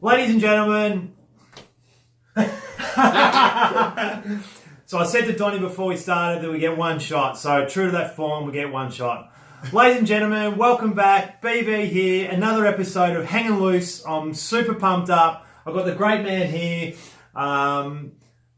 Ladies and gentlemen, so I said to Donnie before we started that we get one shot. So true to that form, we get one shot. Ladies and gentlemen, welcome back. BV here, another episode of Hangin' Loose. I'm super pumped up. I've got the great man here.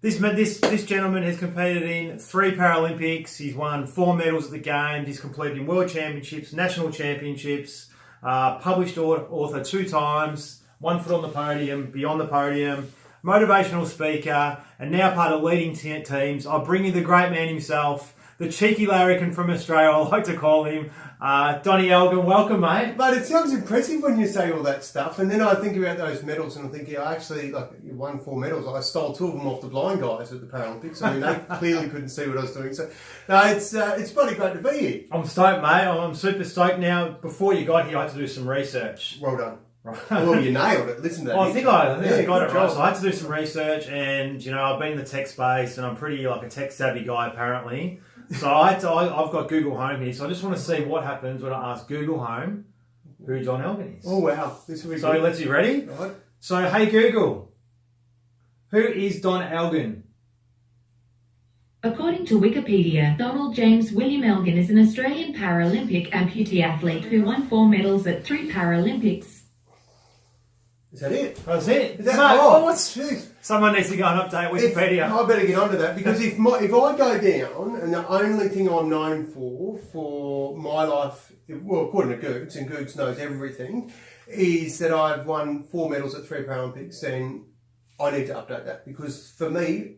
This gentleman has competed in 3 Paralympics. He's won 4 medals at the Games. He's competed in World Championships, National Championships, published author 2 times, 1 foot on the podium, beyond the podium, motivational speaker, and now part of leading teams. I bring you the great man himself, the cheeky larrikin from Australia, I like to call him, Donnie Elgin. Welcome, mate. But it sounds impressive when you say all that stuff, and then I think about those medals and I think, yeah, actually, like, you won 4 medals. I stole 2 of them off the blind guys at the Paralympics. I mean, they clearly couldn't see what I was doing. So, no, it's bloody great to be here. I'm stoked, mate. I'm super stoked. Now, before you got here, I had to do some research. Well done. Well, you nailed it. Listen to that. Well, I think I got it right. So I had to do some research, and I've been in the tech space, and I'm pretty like a tech savvy guy apparently. So I've got Google Home here. So I just want to see what happens when I ask Google Home who Don Elgin is. Oh wow, this will be so good. Let's be ready. Right. So hey Google, who is Don Elgin? According to Wikipedia, Donald James William Elgin is an Australian Paralympic amputee athlete who won 4 medals at 3 Paralympics. Is that it? That's it. Is that, Jeez. Someone needs to go and update Wikipedia. I better get onto that, because if I go down, and the only thing I'm known for my life, well, according to Googs, and Googs knows everything, is that I've won 4 medals at 3 Paralympics, and I need to update that, because for me,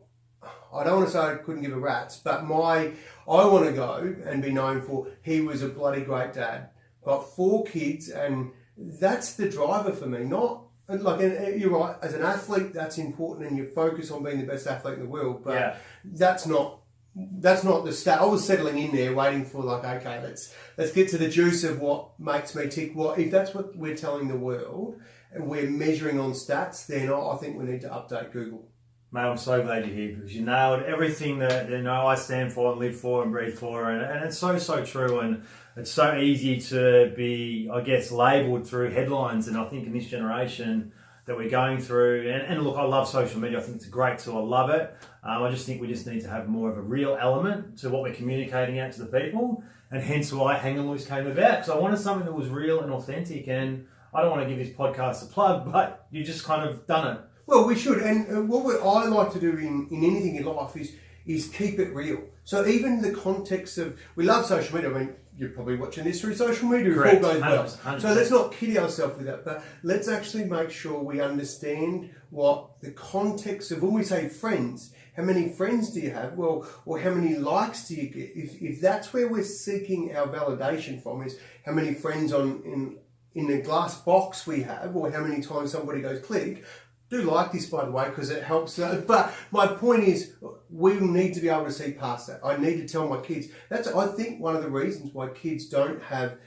I don't want to say I couldn't give a rat's, but I want to go and be known for, he was a bloody great dad. Got 4 kids, and that's the driver for me, not... Like, you're right, as an athlete, that's important, and you focus on being the best athlete in the world, but that's not the stat. I was settling in there waiting for, like, okay, let's get to the juice of what makes me tick. If that's what we're telling the world and we're measuring on stats, then I think we need to update Google. Mate, I'm so glad you're here, because you nailed everything that I stand for and live for and breathe for, and it's so true, and it's so easy to be, I guess, labelled through headlines, and I think in this generation that we're going through, and look, I love social media, I think it's a great tool, I love it. I just think we just need to have more of a real element to what we're communicating out to the people, and hence why Hangin' Loose came about, because I wanted something that was real and authentic, and I don't want to give this podcast a plug, but you just kind of done it. Well, we should, and what I like to do in anything in life is keep it real. So even the context of, we love social media. I mean, you're probably watching this through social media. Correct. If all goes well. 100%. So let's not kid ourselves with that, but let's actually make sure we understand what the context of, when we say friends, how many friends do you have? Well, or how many likes do you get? If that's where we're seeking our validation from, is how many friends in the glass box we have, or how many times somebody goes click. Do like this, by the way, because it helps. But my point is, we need to be able to see past that. I need to tell my kids. That's, I think, one of the reasons why kids don't have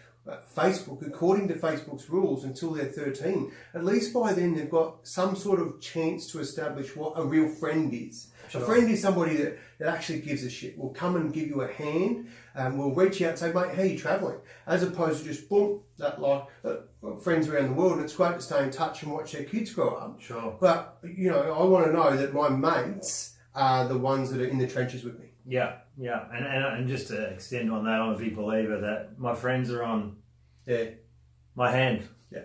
Facebook, according to Facebook's rules, until they're 13. At least by then, they've got some sort of chance to establish what a real friend is. Sure. A friend is somebody that actually gives a shit. Will come and give you a hand, will reach out and say, mate, how are you travelling? As opposed to just, boom, that like friends around the world. And it's great to stay in touch and watch their kids grow up. Sure. But, I want to know that my mates are the ones that are in the trenches with me. Yeah. And just to extend on that, I'm a big believer that my friends are on my hand. Yeah.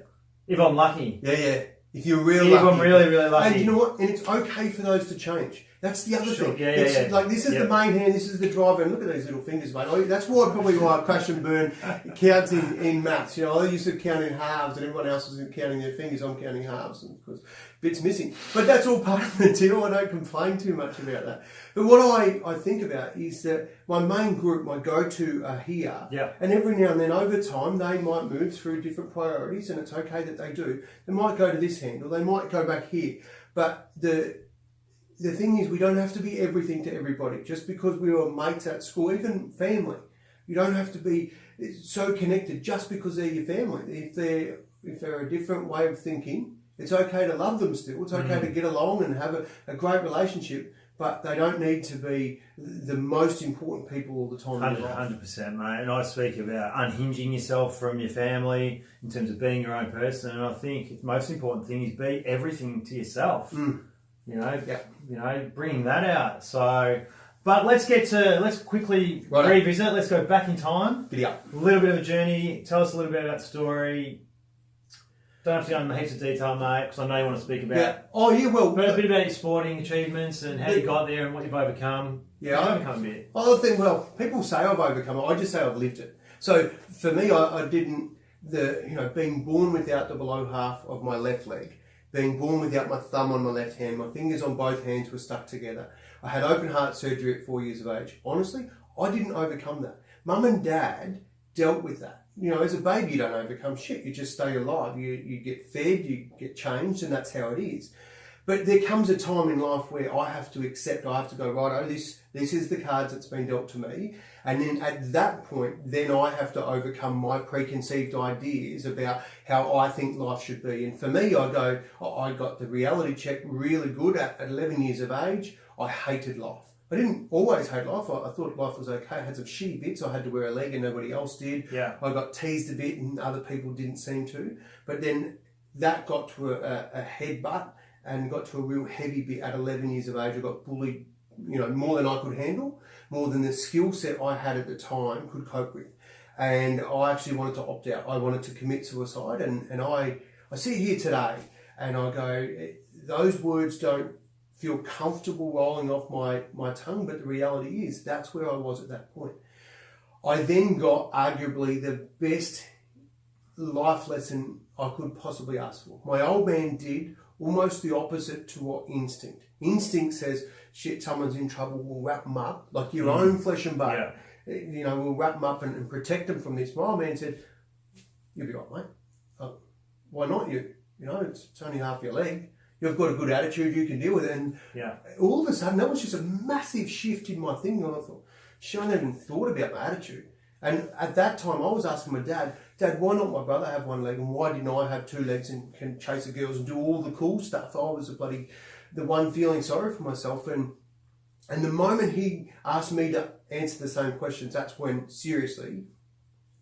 If I'm lucky. Yeah. If you're lucky. If I'm really, really lucky. And you know what? And it's okay for those to change. That's the other thing. Yeah. Like, this is the main hand, this is the driver, and look at these little fingers, mate. That's probably why I crash and burn counts in maths. I used to count in halves, and everyone else was counting their fingers. I'm counting halves, and of course, bits missing. But that's all part of the deal. I don't complain too much about that. But what I think about is that my main group, my go-to, are here. Yeah. And every now and then, over time, they might move through different priorities, and it's okay that they do. They might go to this hand, or they might go back here. But the thing is, we don't have to be everything to everybody. Just because we were mates at school, even family, you don't have to be so connected just because they're your family. If they're a different way of thinking, it's okay to love them still. It's okay to get along and have a great relationship. but they don't need to be the most important people all the time in your life. 100%, mate. And I speak about unhinging yourself from your family in terms of being your own person. And I think the most important thing is be everything to yourself. Bringing that out. So, but let's quickly revisit. Let's go back in time. Giddy up. A little bit of a journey. Tell us a little bit about that story. Don't have to go into heaps of detail, mate, because I know you want to speak about. Yeah. Oh yeah, well, but a bit about your sporting achievements and how you got there and what you've overcome. Yeah, I've overcome a bit. I think, well, people say I've overcome it. I just say I've lived it. So for me, I didn't being born without the below half of my left leg, being born without my thumb on my left hand, my fingers on both hands were stuck together. I had open heart surgery at 4 years of age. Honestly, I didn't overcome that. Mum and Dad dealt with that. As a baby, you don't overcome shit. You just stay alive. You get fed, you get changed, and that's how it is. But there comes a time in life where I have to accept, I have to go, righto, this is the cards that's been dealt to me. And then at that point, then I have to overcome my preconceived ideas about how I think life should be. And for me, I got the reality check really good at 11 years of age. I hated life. I didn't always hate life. I thought life was okay. I had some shitty bits. I had to wear a leg and nobody else did. Yeah. I got teased a bit and other people didn't seem to. But then that got to a headbutt and got to a real heavy bit at 11 years of age. I got bullied, more than I could handle, more than the skill set I had at the time could cope with. And I actually wanted to opt out. I wanted to commit suicide. And I sit here today and I go, those words don't feel comfortable rolling off my tongue, but the reality is that's where I was at that point. I then got arguably the best life lesson I could possibly ask for. My old man did almost the opposite to what instinct. Instinct says, shit, someone's in trouble, we'll wrap them up, like your own flesh and bone. Yeah. We'll wrap them up and protect them from this. My old man said, you'll be right, mate. Why not you? It's only half your leg. You've got a good attitude, you can deal with it. And all of a sudden, that was just a massive shift in my thinking. And I thought, shit, I never even thought about my attitude. And at that time, I was asking my Dad, why not my brother have one leg? And why didn't I have two legs and can chase the girls and do all the cool stuff? I was the one feeling sorry for myself. And the moment he asked me to answer the same questions, that's when, seriously,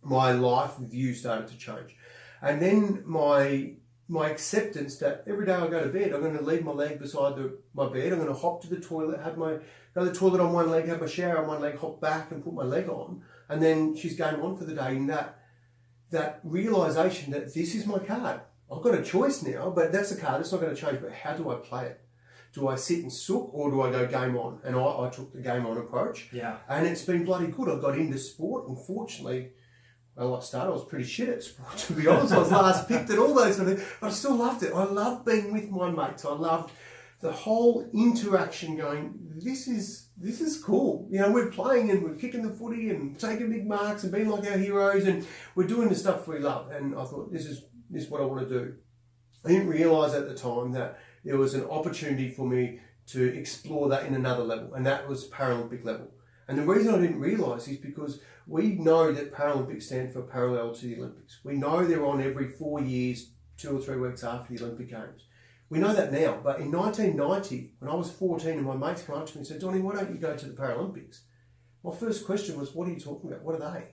my life view started to change. And then my acceptance that every day I go to bed, I'm going to leave my leg beside my bed. I'm going to hop to the toilet, go to the toilet on one leg, have my shower on one leg, hop back and put my leg on. And then she's going on for the day. And that realisation that this is my card. I've got a choice now, but that's the card. It's not going to change. But how do I play it? Do I sit and sook or do I go game on? And I took the game on approach. Yeah. And it's been bloody good. I got into sport. Unfortunately, I was pretty shit at sport, to be honest. I was last picked and all those kind of things, but I still loved it. I loved being with my mates. I loved the whole interaction going, this is cool. We're playing and we're kicking the footy and taking big marks and being like our heroes and we're doing the stuff we love. And I thought, this is what I want to do. I didn't realise at the time that there was an opportunity for me to explore that in another level, and that was Paralympic level. And the reason I didn't realise is because we know that Paralympics stand for parallel to the Olympics. We know they're on every 4 years, 2 or 3 weeks after the Olympic Games. We know that now, but in 1990, when I was 14 and my mates came up to me and said, Donnie, why don't you go to the Paralympics? My first question was, what are you talking about? What are they? And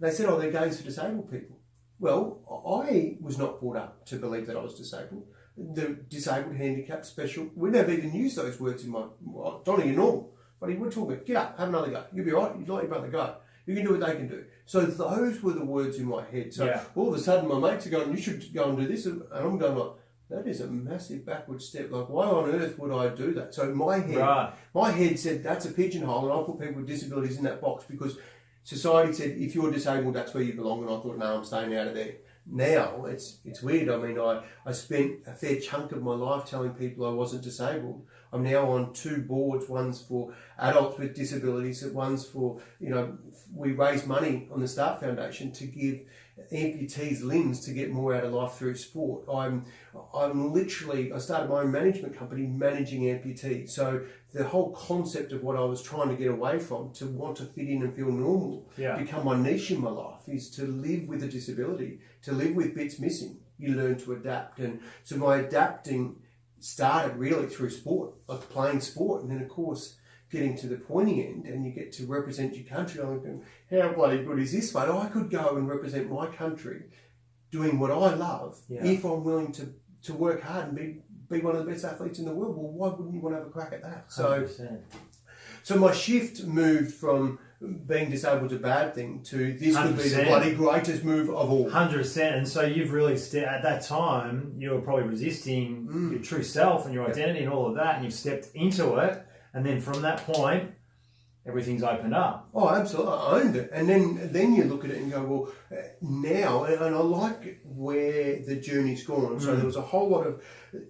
they said, they're games for disabled people. Well, I was not brought up to believe that I was disabled. The disabled, handicapped, special, we never even used those words in my, Donnie, you're normal. But he would talk about, get up, have another go. You'll be right, you'd let your brother go. You can do what they can do. So those were the words in my head. So all of a sudden my mates are going, you should go and do this. And I'm going like, that is a massive backward step. Like, why on earth would I do that? So my head said, that's a pigeonhole, and I'll put people with disabilities in that box because society said, if you're disabled, that's where you belong. And I thought, no, I'm staying out of there. Now, it's weird. I mean, I spent a fair chunk of my life telling people I wasn't disabled. I'm now on 2 boards, one's for adults with disabilities, one's for, we raise money on the Start Foundation to give amputees limbs to get more out of life through sport. I'm literally, I started my own management company managing amputees. So the whole concept of what I was trying to get away from, to want to fit in and feel normal, become my niche in my life, is to live with a disability, to live with bits missing. You learn to adapt. And so my adapting started really through sport, like playing sport, and then of course getting to the pointy end, and you get to represent your country. I'm thinking, how bloody good is this, mate? I could go and represent my country doing what I love if I'm willing to work hard and be one of the best athletes in the world. Well, why wouldn't you want to have a crack at that? 100%. So my shift moved from being disabled to bad thing to this would be the 100%. bloody greatest move of all. 100%. And so you've really, at that time, you were probably resisting your true self and your identity and all of that, and you've stepped into it. And then from that point, everything's opened up. Oh, absolutely. I owned it. And then you look at it and go, well, now, and I like where the journey's gone. So there was a whole lot of,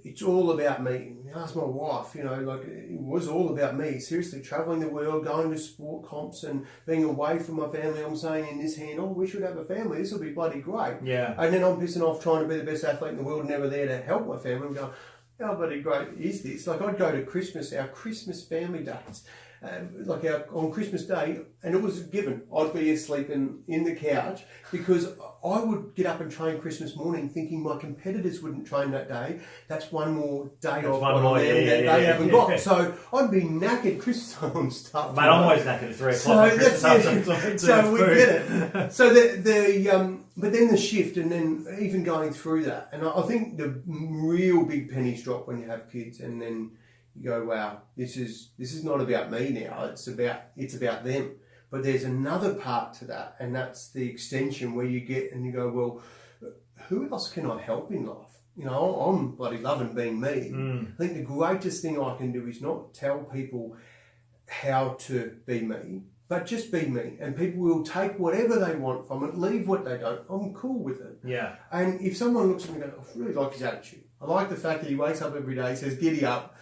it's all about me. Ask my wife, like it was all about me. Seriously, travelling the world, going to sport comps and being away from my family. I'm saying in this hand, we should have a family. This will be bloody great. Yeah. And then I'm pissing off trying to be the best athlete in the world, never there to help my family. I'm going, how bloody great is this? Like I'd go to our Christmas family days. On Christmas Day, and it was a given. I'd be asleep in the couch because I would get up and train Christmas morning thinking my competitors wouldn't train that day. That's one more day off on them that they haven't got. So I'd be knackered Christmas time stuff. Mate, I'm always knackered at 3 o'clock. So that's it. So we get it. So but then the shift, and then even going through that, and I think the real big pennies drop when you have kids, and then you go, wow, this is not about me now. It's about them. But there's another part to that, and that's the extension where you get and you go, well, who else can I help in life? I'm bloody loving being me. I think the greatest thing I can do is not tell people how to be me, but just be me. And people will take whatever they want from it, leave what they don't. I'm cool with it. Yeah. And if someone looks at me and goes, I really like his attitude. I like the fact that he wakes up every day, says, giddy up,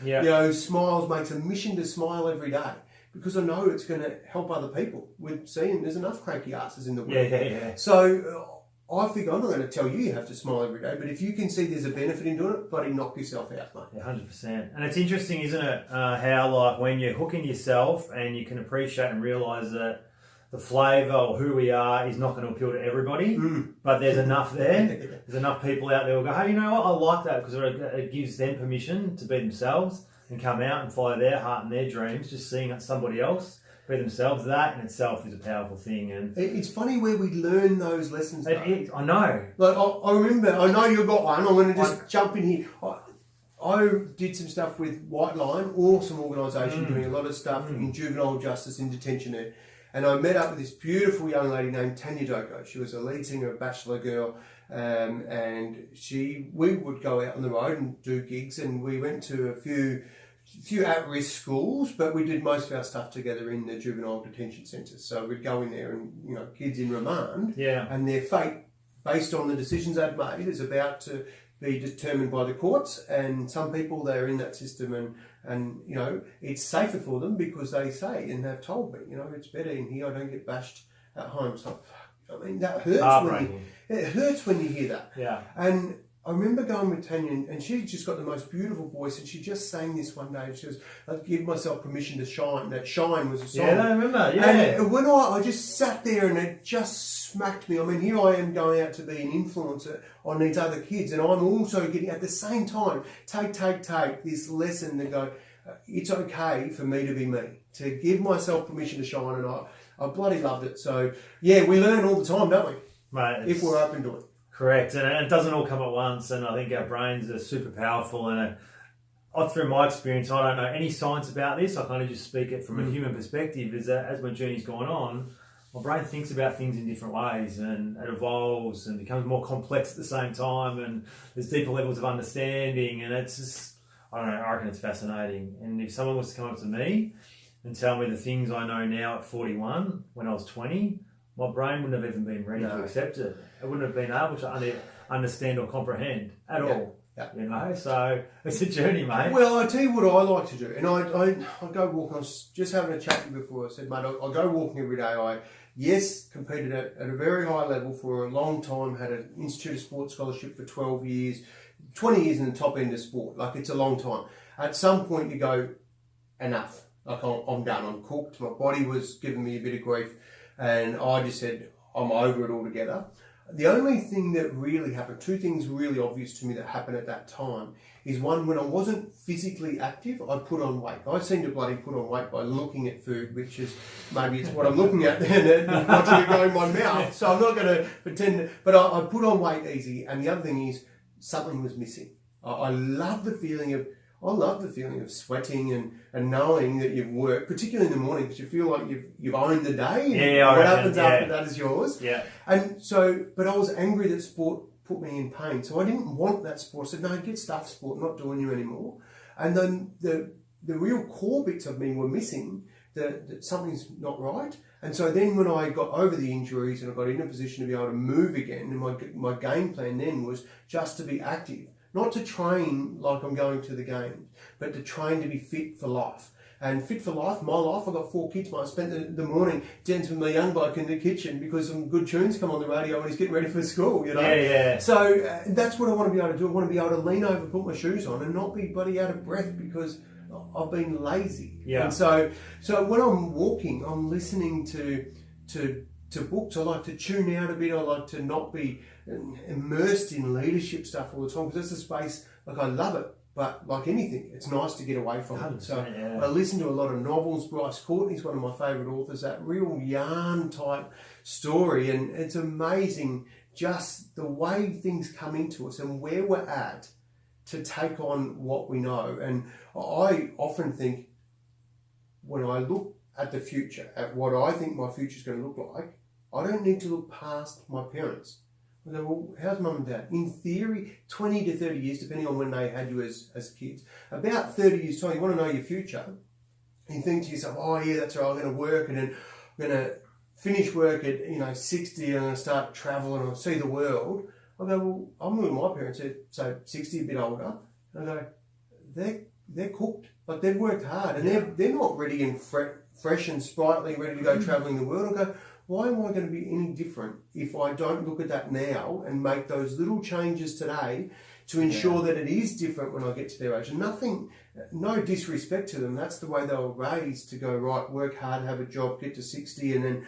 smiles, makes a mission to smile every day. Because I know it's going to help other people. We're seeing there's enough cranky asses in the world. Yeah. So I think I'm not going to tell you have to smile every day, but if you can see there's a benefit in doing it, bloody knock yourself out, mate. Yeah, 100%. And it's interesting, isn't it, how when you're hooking yourself and you can appreciate and realise that the flavour or who we are is not going to appeal to everybody, but there's enough there. There's enough people out there who go, hey, you know what, I like that because it gives them permission to be themselves and come out and follow their heart and their dreams, just seeing somebody else be themselves. That in itself is a powerful thing. And it's funny where we learn those lessons. I know. Like I remember, I know you've got one. I'm going to just jump in here. I did some stuff with White Line, awesome organisation, doing a lot of stuff in juvenile justice in detention there. And I met up with this beautiful young lady named Tanya Doko. She was a lead singer of Bachelor Girl, and we would go out on the road and do gigs, and we went to a few at-risk schools, but we did most of our stuff together in the juvenile detention centres. So we'd go in there and, kids in remand, and their fate, based on the decisions they've made, is about to be determined by the courts. And some people, they're in that system and it's safer for them because they say, and they've told me, it's better in here, I don't get bashed at home. So, that hurts it hurts when you hear that. Yeah. And I remember going with Tanya, and she just got the most beautiful voice, and she just sang this one day, and she goes, I'd give myself permission to shine. That Shine was a song. Yeah, I remember, yeah. And when I just sat there, and it just smacked me. I mean, here I am going out to be an influencer on these other kids, and I'm also getting, at the same time, take this lesson to go, it's okay for me to be me, to give myself permission to shine, and I bloody loved it. So, yeah, we learn all the time, don't we? Right. If we're open to it. Correct, and it doesn't all come at once, and I think our brains are super powerful, and through my experience, I don't know any science about this, I kind of just speak it from a human perspective, is that as my journey's gone on, my brain thinks about things in different ways, and it evolves and becomes more complex at the same time, and there's deeper levels of understanding, and it's just, I don't know, I reckon it's fascinating. And if someone was to come up to me and tell me the things I know now at 41, when I was 20, my brain wouldn't have even been ready to accept it. It wouldn't have been able to understand or comprehend at all. Yeah. So it's a journey, mate. Well, I tell you what I like to do, and I go walking. I was just having a chat with you before. I said, mate, I go walking every day. I competed at a very high level for a long time. Had an Institute of Sport scholarship for 12 years, 20 years in the top end of sport. Like, it's a long time. At some point, you go, enough. Like, I'm done. I'm cooked. My body was giving me a bit of grief. And I just said, I'm over it altogether. The only thing that really happened, two things really obvious to me that happened at that time, is one, when I wasn't physically active, I put on weight. I seem to bloody put on weight by looking at food, which is, maybe it's what I'm looking at then, and watching it go in my mouth. So I'm not going to pretend, but I put on weight easy. And the other thing is, something was missing. I love the feeling of sweating and knowing that you've worked, particularly in the morning, because you feel like you've owned the day. And what happens after that is yours. Yeah. And so, but I was angry that sport put me in pain. So I didn't want that sport. I said, no, get stuff, sport, I'm not doing you anymore. And then the real core bits of me were missing, that something's not right. And so then when I got over the injuries and I got in a position to be able to move again, and my game plan then was just to be active. Not to train like I'm going to the games, but to train to be fit for life. And fit for life, my life, I've got 4 kids. I spent the morning dancing with my young bloke in the kitchen because some good tunes come on the radio when he's getting ready for school, you know. Yeah. So that's what I want to be able to do. I want to be able to lean over, put my shoes on, and not be bloody out of breath because I've been lazy. Yeah. And so when I'm walking, I'm listening to books. I like to tune out a bit. I like to not be immersed in leadership stuff all the time, because that's a space, like, I love it, but like anything, it's nice to get away from it. So I listen to a lot of novels. Bryce Courtney's one of my favourite authors, that real yarn type story, and it's amazing just the way things come into us and where we're at to take on what we know. And I often think, when I look at the future, at what I think my future is going to look like, I don't need to look past my parents. I go, well, how's mum and dad? In theory, 20 to 30 years, depending on when they had you as kids. About 30 years' time, you want to know your future. You think to yourself, oh yeah, that's right, I'm going to work, and then I'm going to finish work at 60, and I'm going to start travelling and I'll see the world. I go, well, I'm with my parents, so 60, a bit older. And I go, they're cooked, but they've worked hard, and they're not ready and fresh and sprightly, ready to go travelling the world. I go, why am I going to be any different if I don't look at that now and make those little changes today to ensure that it is different when I get to their age? And no disrespect to them. That's the way they were raised, to go, right, work hard, have a job, get to 60, and then,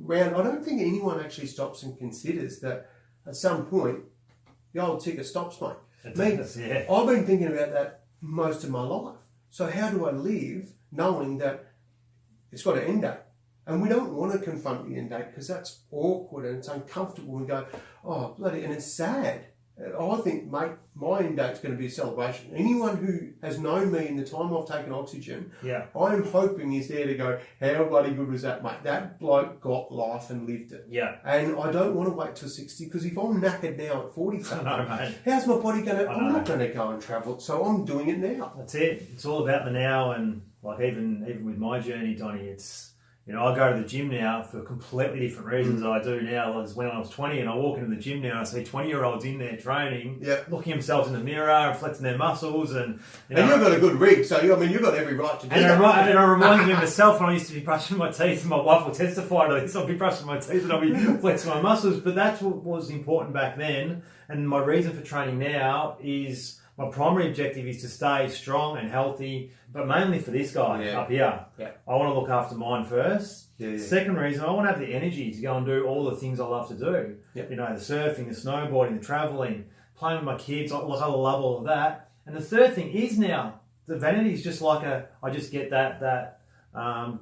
round. I don't think anyone actually stops and considers that at some point the old ticker stops, mate. I've been thinking about that most of my life. So how do I live knowing that it's got an end date? And we don't want to confront the end date because that's awkward and it's uncomfortable, and go, oh, bloody, and it's sad. I think, mate, my end date's going to be a celebration. Anyone who has known me in the time I've taken oxygen, I'm hoping is there to go, how bloody good was that, mate? That bloke got life and lived it. Yeah. And I don't want to wait till 60, because if I'm knackered now at 40 something, how's my body going to, I'm not going to go and travel, so I'm doing it now. That's it. It's all about the now, and like even with my journey, Donnie, it's, I go to the gym now for completely different reasons than I do now. As when I was 20, and I walk into the gym now and I see 20-year-olds in there training, looking themselves in the mirror, reflecting their muscles, and and you've got a good rig, so you've got every right to do that. And I remind me of myself when I used to be brushing my teeth, and my wife will testify to this. I'll be brushing my teeth and I'll be flexing my muscles, but that's what was important back then. And my reason for training now is, my primary objective is to stay strong and healthy, but mainly for this guy up here. Yeah. I want to look after mine first. Second reason, I want to have the energy to go and do all the things I love to do. The surfing, the snowboarding, the travelling, playing with my kids. I love all of that. And the third thing is, now the vanity is just like I just get that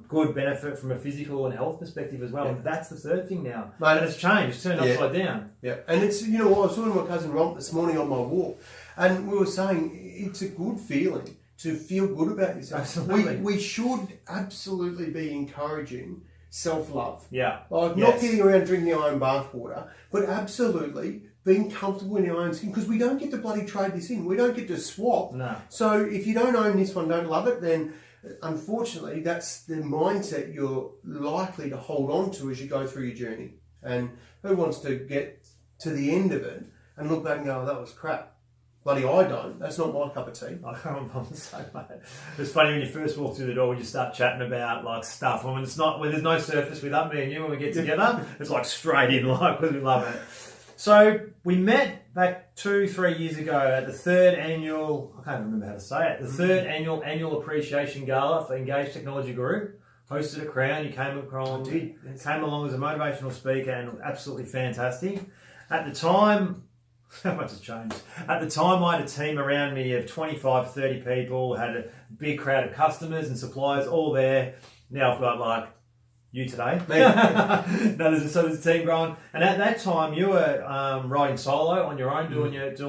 good benefit from a physical and health perspective as well. And that's the third thing now. Mate, and it's changed. It's turned upside down. Yeah. And it's, I was talking to my cousin Romp this morning on my walk, and we were saying it's a good feeling to feel good about yourself. Absolutely. We should absolutely be encouraging self-love. Yeah. Like not getting around drinking our own bathwater, but absolutely being comfortable in your own skin, because we don't get to bloody trade this in. We don't get to swap. No. So if you don't own this one, don't love it, then unfortunately that's the mindset you're likely to hold on to as you go through your journey. And who wants to get to the end of it and look back and go, oh, that was crap? Bloody I don't. That's not my cup of tea. I'm the same, mate. It's funny when you first walk through the door, when you start chatting about like stuff. When there's no surface with me and you when we get together, it's like straight in, like, because we love it. So we met back 2-3 years ago at the third annual, I can't remember how to say it, the third annual appreciation gala for Engaged Technology Group. hosted at Crown. You came along, came along as a motivational speaker and absolutely fantastic. At the time, how much has changed? At the time, I had a team around me of 25, 30 people, had a big crowd of customers and suppliers all there. Now I've got like you today. No, there's a team growing. And at that time, you were riding solo on your own,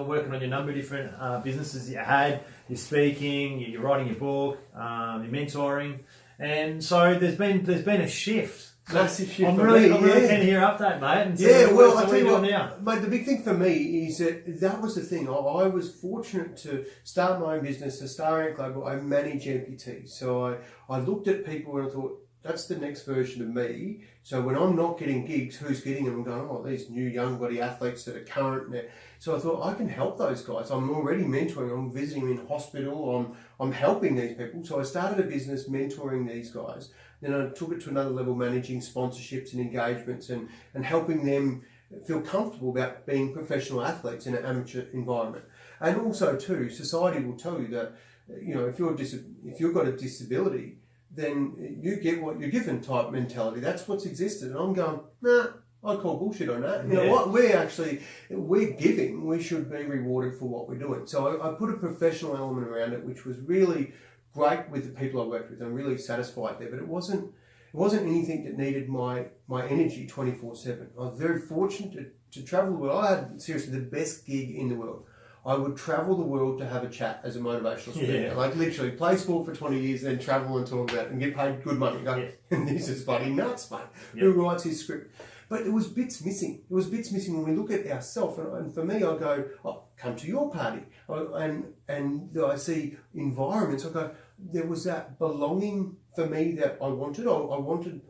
working on your number of different businesses that you had. You're speaking, you're writing your book, you're mentoring. And so there's been a shift. Massive shift. I'm really keen to hear an update, mate. And I'll tell you what, now. Mate, the big thing for me is that was the thing. I was fortunate to start my own business, a Star Global. I manage amputees. So I looked at people and I thought, that's the next version of me. So when I'm not getting gigs, who's getting them? I'm going, oh, these new young body athletes that are current now. So I thought I can help those guys. I'm already mentoring. I'm visiting them in hospital. I'm helping these people. So I started a business mentoring these guys. Then I took it to another level, managing sponsorships and engagements and helping them feel comfortable about being professional athletes in an amateur environment. And also too, society will tell you that, you know, if you've got a disability, then you get what you're given type mentality. That's what's existed. And I'm going, nah, I call bullshit on that. You know what? We're giving. We should be rewarded for what we're doing. So I put a professional element around it, which was really great with the people I worked with. I'm really satisfied there. But it wasn't anything that needed my energy 24/7. I was very fortunate to travel the world. I had seriously the best gig in the world. I would travel the world to have a chat as a motivational speaker. Yeah. Like literally play sport for 20 years, then travel and talk about it and get paid good money. Go, and this is bloody nuts, mate. Who writes his script? But there was bits missing. There was bits missing when we look at ourselves. And for me, I go, oh, come to your party. And I see environments. I go, there was that belonging for me that I wanted. I wanted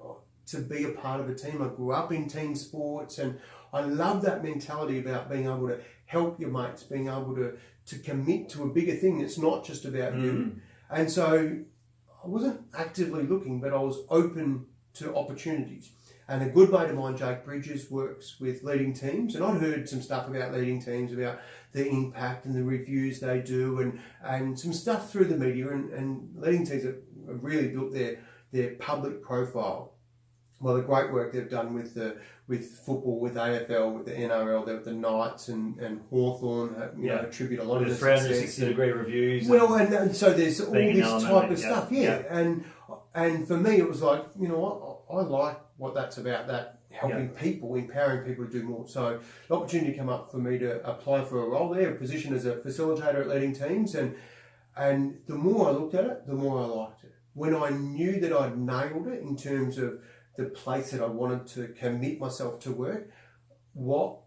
to be a part of a team. I grew up in team sports and I love that mentality about being able to help your mates, being able to commit to a bigger thing that's not just about you. And so I wasn't actively looking, but I was open to opportunities. And a good mate of mine, Jake Bridges, works with leading teams. And I'd heard some stuff about leading teams, about the impact and the reviews they do and some stuff through the media. And leading teams have really built their public profile. Well, the great work they've done with football, with AFL, with the NRL, the Knights and Hawthorn attribute a lot of the 360-degree reviews. Well, and so there's all this type of stuff, And for me, it was like, you know what, I like what that's about, that helping people, empowering people to do more. So the opportunity came up for me to apply for a role there, a position as a facilitator at leading teams. And the more I looked at it, the more I liked it. When I knew that I'd nailed it in terms of the place that I wanted to commit myself to work, what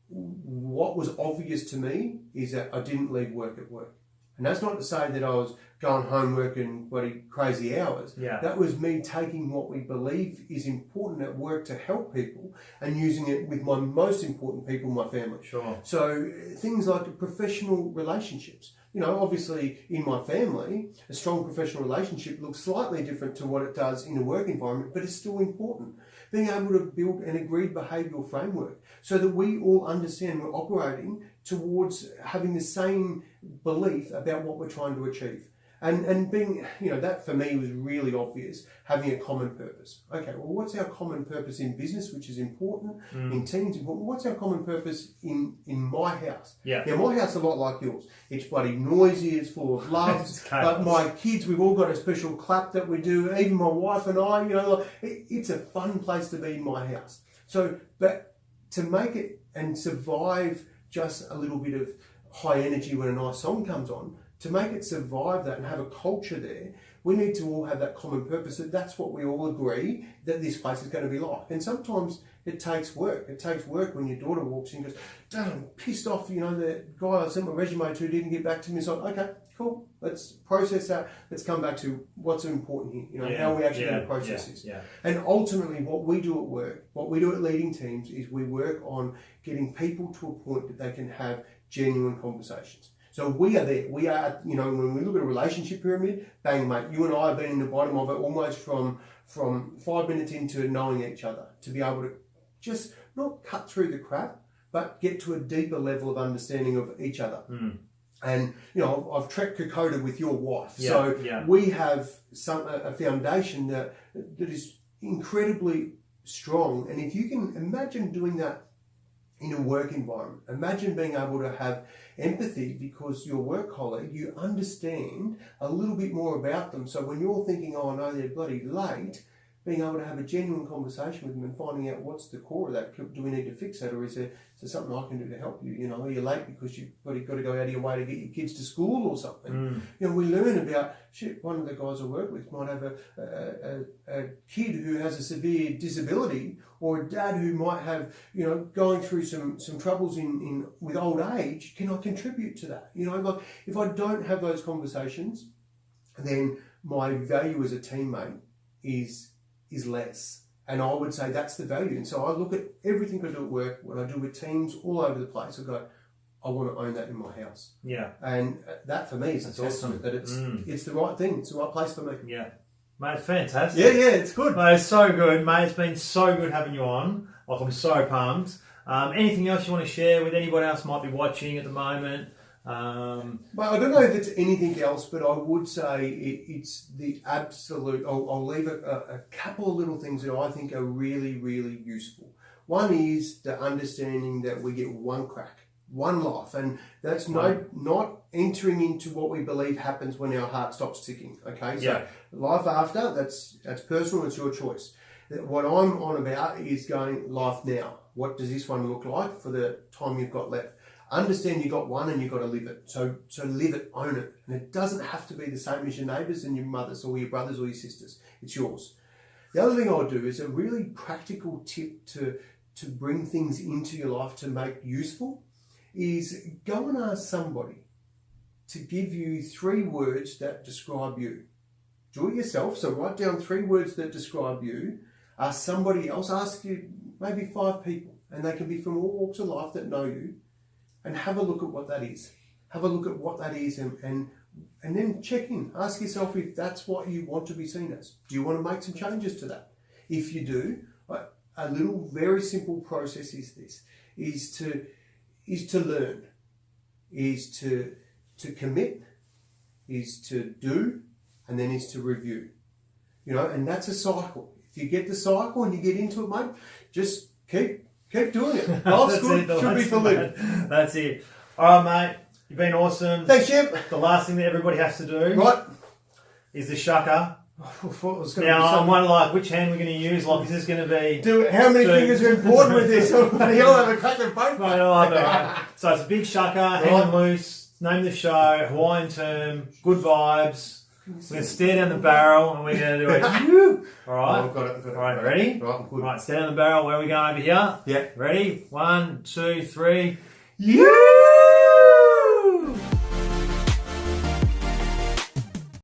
was obvious to me is that I didn't leave work at work. And that's not to say that I was going home working bloody crazy hours. Yeah. That was me taking what we believe is important at work to help people and using it with my most important people, my family. Sure. So things like professional relationships. You know, obviously in my family, a strong professional relationship looks slightly different to what it does in a work environment, but it's still important. Being able to build an agreed behavioural framework so that we all understand we're operating towards having the same belief about what we're trying to achieve. And being, you know, that for me was really obvious, having a common purpose. Okay, well, what's our common purpose in business, which is important, in teams important? What's our common purpose in my house? Yeah. Now, my house is a lot like yours. It's bloody noisy, it's full of loves, but my kids, we've all got a special clap that we do, even my wife and I, you know, it's a fun place to be in my house. So, but to make it and survive just a little bit of high energy when a nice song comes on, to make it survive that and have a culture there, we need to all have that common purpose that that's what we all agree that this place is going to be like. And sometimes it takes work. It takes work when your daughter walks in and goes, Dad, I'm pissed off, you know, the guy I sent my resume to didn't get back to me. It's like, okay, cool, let's process that. Let's come back to what's important here, you know, how are we actually going to process this. Yeah. And ultimately what we do at work, what we do at leading teams is we work on getting people to a point that they can have genuine conversations. So we are there. We are, you know, when we look at a relationship pyramid, bang, mate, you and I have been in the bottom of it almost from 5 minutes into knowing each other, to be able to just not cut through the crap, but get to a deeper level of understanding of each other. And I've trekked Kokoda with your wife, Yeah, so yeah. we have a foundation that is incredibly strong. And if you can imagine doing that in a work environment, imagine being able to have empathy because your work colleague, you understand a little bit more about them. So when you're thinking, oh no, they're bloody late, being able to have a genuine conversation with them and finding out what's the core of that. Do we need to fix that, or is there something I can do to help you? Are you late because you've got to go out of your way to get your kids to school or something? We learn about, one of the guys I work with might have a kid who has a severe disability, or a dad who might have, going through some troubles with old age. Can I contribute to that? Like if I don't have those conversations, then my value as a teammate is less. And I would say that's the value. And so I look at everything I do at work, what I do with teams all over the place, I go, I want to own that in my house. Yeah. And that for me is a testament that it's the right thing. It's the right place for me. Yeah. Mate, it's fantastic. Yeah, it's good. Mate, it's so good, mate. It's been so good having you on. Like, I'm so pumped. Anything else you want to share with anybody else might be watching at the moment? Well, I don't know if it's anything else, but I would say it's the absolute. I'll leave a couple of little things that I think are really, really useful. One is the understanding that we get one crack, one life, and that's not entering into what we believe happens when our heart stops ticking. Okay, so life after, that's personal. It's your choice. What I'm on about is going life now. What does this one look like for the time you've got left? Understand you got one and you've got to live it. So live it, own it. And it doesn't have to be the same as your neighbours and your mothers or your brothers or your sisters. It's yours. The other thing I'll do is a really practical tip to bring things into your life to make useful is go and ask somebody to give you 3 words that describe you. Do it yourself. So write down 3 words that describe you. Ask somebody else. Ask you maybe 5 people. And they can be from all walks of life that know you. And have a look at what that is. Have a look at what that is and then check in. Ask yourself if that's what you want to be seen as. Do you want to make some changes to that? If you do, a little very simple process is this, is to learn, is to commit, is to do, and then is to review. And that's a cycle. If you get the cycle and you get into it, mate, just keep doing it. Life's good. Should be for living. That's it. All right, mate. You've been awesome. Thanks, champ. The last thing that everybody has to do is the shaka. Now, I'm wondering, like, which hand we're going to use. Like, is this going to be... How many fingers are important with this? You'll have a crack of both. So it's a big shaka, hang loose, name of the show, Hawaiian term, good vibes. We're going to stare down the barrel and we're going to do it. All right? I've got it. All right, ready? Right, I'm good. All right, stare down the barrel. Where are we going over here? Yeah. Ready? 1, 2, 3. Yeah!